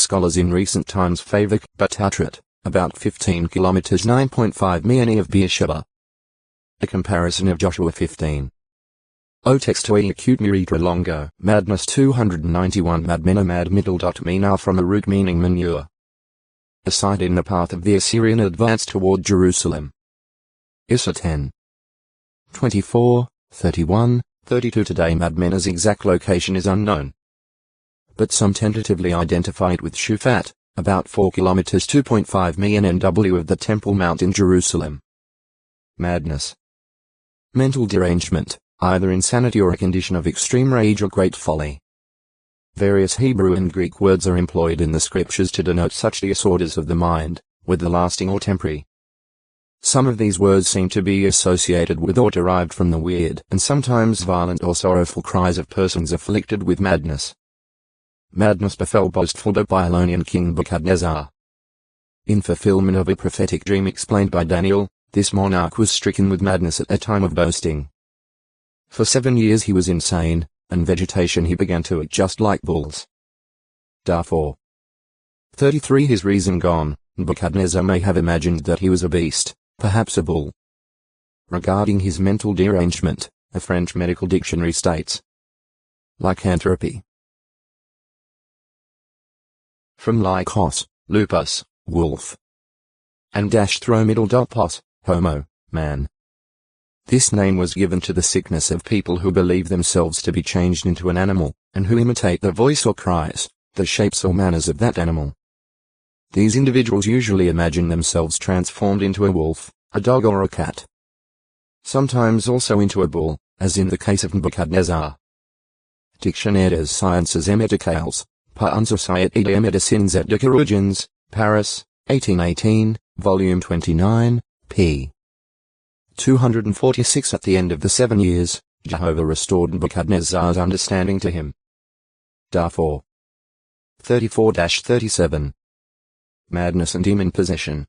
scholars in recent times favor Batatrat, about 15 kilometers 9.5 mi of Beersheba. A comparison of Joshua 15. O textoi acute miritra longo, madness 291 madmena mad middle dot mina from a root meaning manure. A site in the path of the Assyrian advance toward Jerusalem. Issa 10. 24, 31, 32 Today Madmena's exact location is unknown, but some tentatively identify it with Shufat, about 4 kilometers 2.5 mi NW of the Temple Mount in Jerusalem. Madness. Mental derangement, either insanity or a condition of extreme rage or great folly. Various Hebrew and Greek words are employed in the scriptures to denote such disorders of the mind, whether lasting or temporary. Some of these words seem to be associated with or derived from the weird and sometimes violent or sorrowful cries of persons afflicted with madness. Madness befell boastful Babylonian king Nebuchadnezzar. In fulfillment of a prophetic dream explained by Daniel, this monarch was stricken with madness at a time of boasting. For 7 years he was insane, and vegetation he began to act just like bulls. Darfur. 33 His reason gone, Nebuchadnezzar may have imagined that he was a beast, perhaps a bull. Regarding his mental derangement, a French medical dictionary states: lycanthropy. From lycos, lupus, wolf. And throw middle dot pos, homo, man. This name was given to the sickness of people who believe themselves to be changed into an animal, and who imitate the voice or cries, the shapes or manners of that animal. These individuals usually imagine themselves transformed into a wolf, a dog or a cat. Sometimes also into a bull, as in the case of Nebuchadnezzar. Dictionnaire des Sciences Médicales, par une Société de Médecins et de Chirurgiens, Paris, 1818, Volume 29, p. 246 At the end of the 7 years, Jehovah restored Nebuchadnezzar's understanding to him. Darfur. 34-37. Madness and demon possession.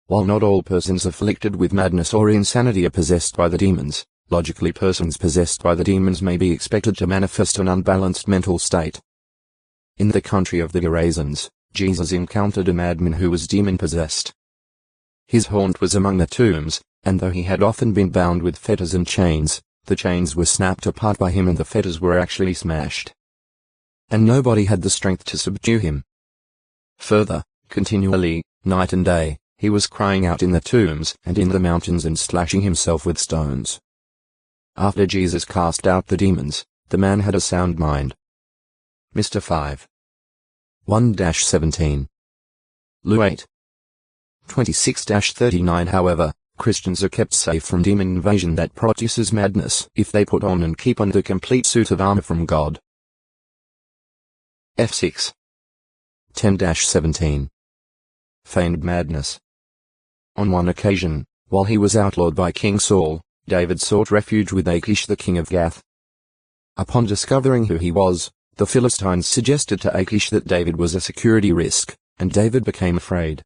While not all persons afflicted with madness or insanity are possessed by the demons, logically persons possessed by the demons may be expected to manifest an unbalanced mental state. In the country of the Gerasenes, Jesus encountered a madman who was demon-possessed. His haunt was among the tombs, and though he had often been bound with fetters and chains, the chains were snapped apart by him and the fetters were actually smashed. And nobody had the strength to subdue him. Further, continually, night and day, he was crying out in the tombs and in the mountains and slashing himself with stones. After Jesus cast out the demons, the man had a sound mind. Mr. 5. 1-17. Lu 8. 26-39 However, Christians are kept safe from demon invasion that produces madness if they put on and keep on the complete suit of armor from God. F6. 10-17. Feigned madness. On one occasion, while he was outlawed by King Saul, David sought refuge with Achish the king of Gath. Upon discovering who he was, the Philistines suggested to Achish that David was a security risk, and David became afraid.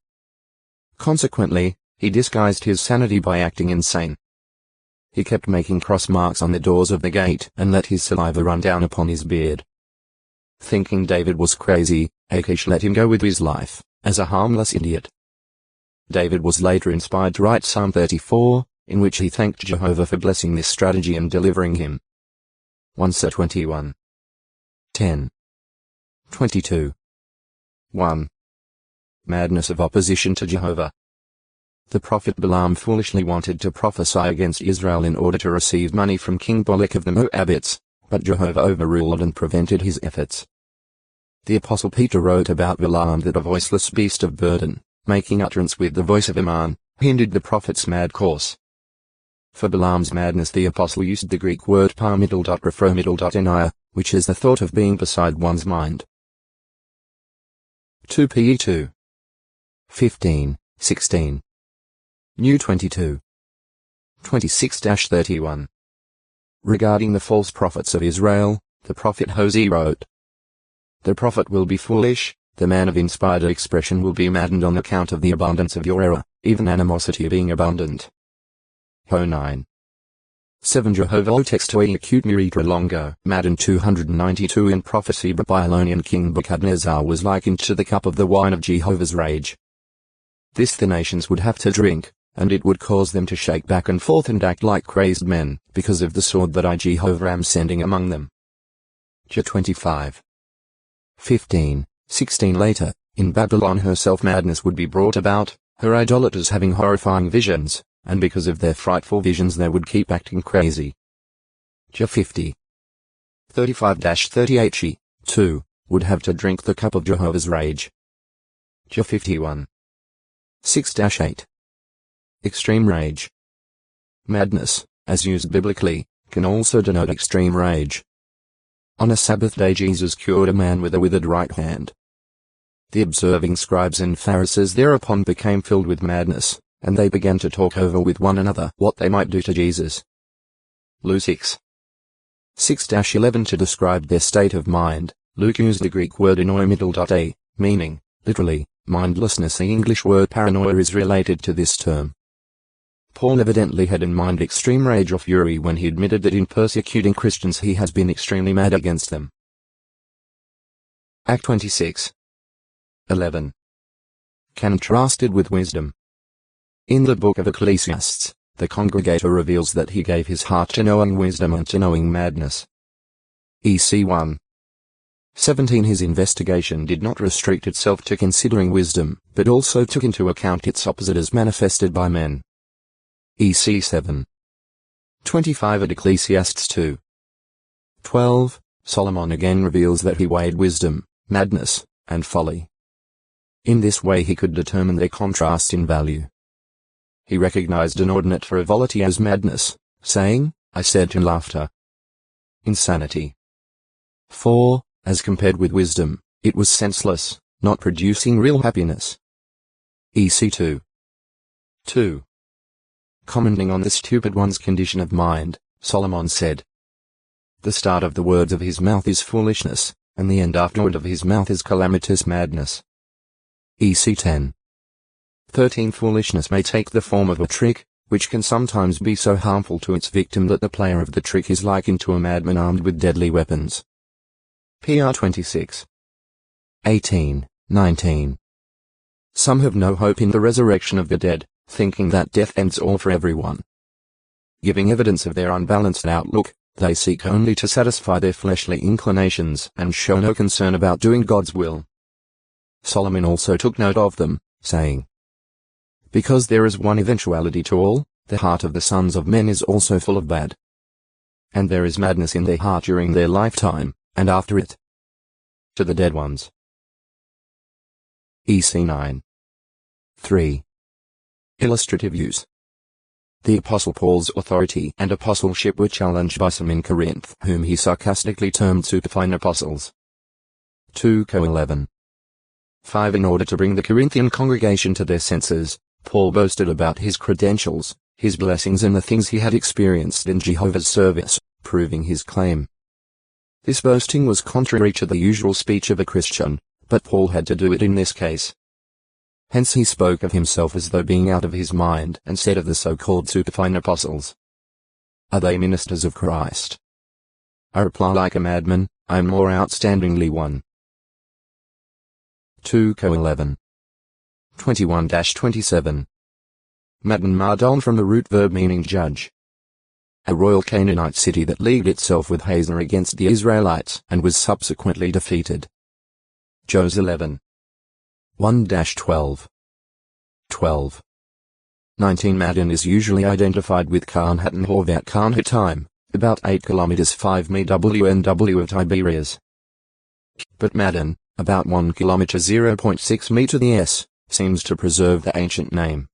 Consequently, he disguised his sanity by acting insane. He kept making cross marks on the doors of the gate and let his saliva run down upon his beard. Thinking David was crazy, Achish let him go with his life, as a harmless idiot. David was later inspired to write Psalm 34, in which he thanked Jehovah for blessing this strategy and delivering him. 1 Sir 21. 10. 22. 1. Madness of opposition to Jehovah. The prophet Balaam foolishly wanted to prophesy against Israel in order to receive money from King Balak of the Moabites, but Jehovah overruled and prevented his efforts. The Apostle Peter wrote about Balaam that a voiceless beast of burden, making utterance with the voice of a man, hindered the prophet's mad course. For Balaam's madness the apostle used the Greek word par-refro-enia, which is the thought of being beside one's mind. 2 Pe 2. 15, 16. New 22. 26-31. Regarding the false prophets of Israel, the prophet Hosea wrote, "The prophet will be foolish, the man of inspired expression will be maddened on account of the abundance of your error, even animosity being abundant." Ho 9. 7 Jehovah O text to acute miritra longo. Madden 292 in prophecy Babylonian king Nebuchadnezzar was likened to the cup of the wine of Jehovah's rage. This the nations would have to drink, and it would cause them to shake back and forth and act like crazed men, because of the sword that I Jehovah am sending among them. Jer 25. 15, 16 later, in Babylon herself madness would be brought about, her idolaters having horrifying visions, and because of their frightful visions they would keep acting crazy. Jer 50. 35-38 She, too, would have to drink the cup of Jehovah's rage. Jer 51. 6-8. Extreme rage. Madness, as used biblically, can also denote extreme rage. On a Sabbath day Jesus cured a man with a withered right hand. The observing scribes and Pharisees thereupon became filled with madness, and they began to talk over with one another what they might do to Jesus. Luke 6. 6-11 To describe their state of mind, Luke used the Greek word enoimiddle.a, meaning, literally, mindlessness. The English word paranoia is related to this term. Paul evidently had in mind extreme rage or fury when he admitted that in persecuting Christians he has been extremely mad against them. Act 26. 11. Contrasted with wisdom. In the book of Ecclesiastes, the congregator reveals that he gave his heart to knowing wisdom and to knowing madness. EC 1. 17 His investigation did not restrict itself to considering wisdom, but also took into account its opposite as manifested by men. EC 7. 25 At Ecclesiastes 2. 12, Solomon again reveals that he weighed wisdom, madness, and folly. In this way he could determine their contrast in value. He recognized inordinate frivolity as madness, saying, I said to laughter. Insanity. 4. As compared with wisdom, it was senseless, not producing real happiness. EC 2. 2. Commenting on the stupid one's condition of mind, Solomon said, The start of the words of his mouth is foolishness, and the end afterward of his mouth is calamitous madness. EC 10. 13 Foolishness may take the form of a trick, which can sometimes be so harmful to its victim that the player of the trick is likened to a madman armed with deadly weapons. PR 26. 18, 19. Some have no hope in the resurrection of the dead, thinking that death ends all for everyone. Giving evidence of their unbalanced outlook, they seek only to satisfy their fleshly inclinations and show no concern about doing God's will. Solomon also took note of them, saying, Because there is one eventuality to all, the heart of the sons of men is also full of bad. And there is madness in their heart during their lifetime, and after it. To the dead ones. EC 9. 3. Illustrative use. The Apostle Paul's authority and apostleship were challenged by some in Corinth, whom he sarcastically termed superfine apostles. 2 Co 11. 5 In order to bring the Corinthian congregation to their senses, Paul boasted about his credentials, his blessings and the things he had experienced in Jehovah's service, proving his claim. This boasting was contrary to the usual speech of a Christian, but Paul had to do it in this case. Hence he spoke of himself as though being out of his mind and said of the so-called superfine apostles, Are they ministers of Christ? I reply like a madman, I am more outstandingly one. 2 Co 11. 21-27. Madon Mardon from the root verb meaning judge. A royal Canaanite city that leagued itself with Hazor against the Israelites and was subsequently defeated. Jos 11. 1-12. 12. 19 Madon is usually identified with Karnhatan Horvat Karnhatime, about 8 km 5 MWNW of Tiberias. But Madon, about 1 km 0.6 m to the s, seems to preserve the ancient name.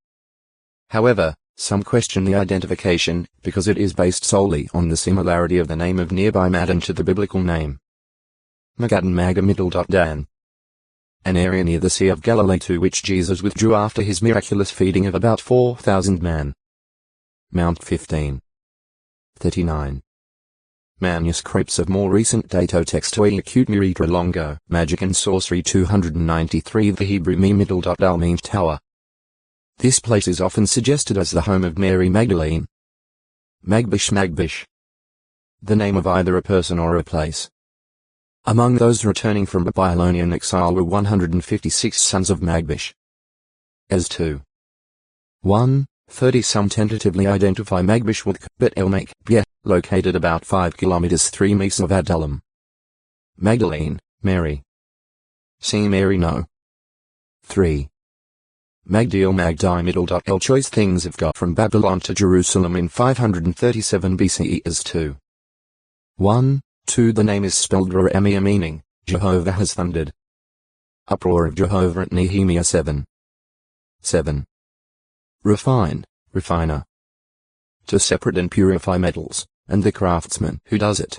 However, some question the identification, because it is based solely on the similarity of the name of nearby Madon to the biblical name. Magadan Magamiddle.Dan. An area near the Sea of Galilee to which Jesus withdrew after his miraculous feeding of about 4,000 men. Mount 15. 39. Manuscripts of more recent date O text acute miritra longo, magic and sorcery 293 The Hebrew middle.al means tower. This place is often suggested as the home of Mary Magdalene. Magbish Magbish. The name of either a person or a place. Among those returning from Babylonian exile were 156 sons of Magbish. As 2. 1. 30 Some tentatively identify Magbish with Bet El Makbieh, located about 5 kilometers 3 miles of Adullam. Magdalene, Mary. See Mary no. 3. Magdiel Magdi Middle. El choice things of God from Babylon to Jerusalem in 537 BCE as 2. 1. 2. The name is spelled Ra'amia, meaning, Jehovah has thundered. Uproar of Jehovah at Nehemiah 7. 7. Refine, refiner. To separate and purify metals, and the craftsman who does it,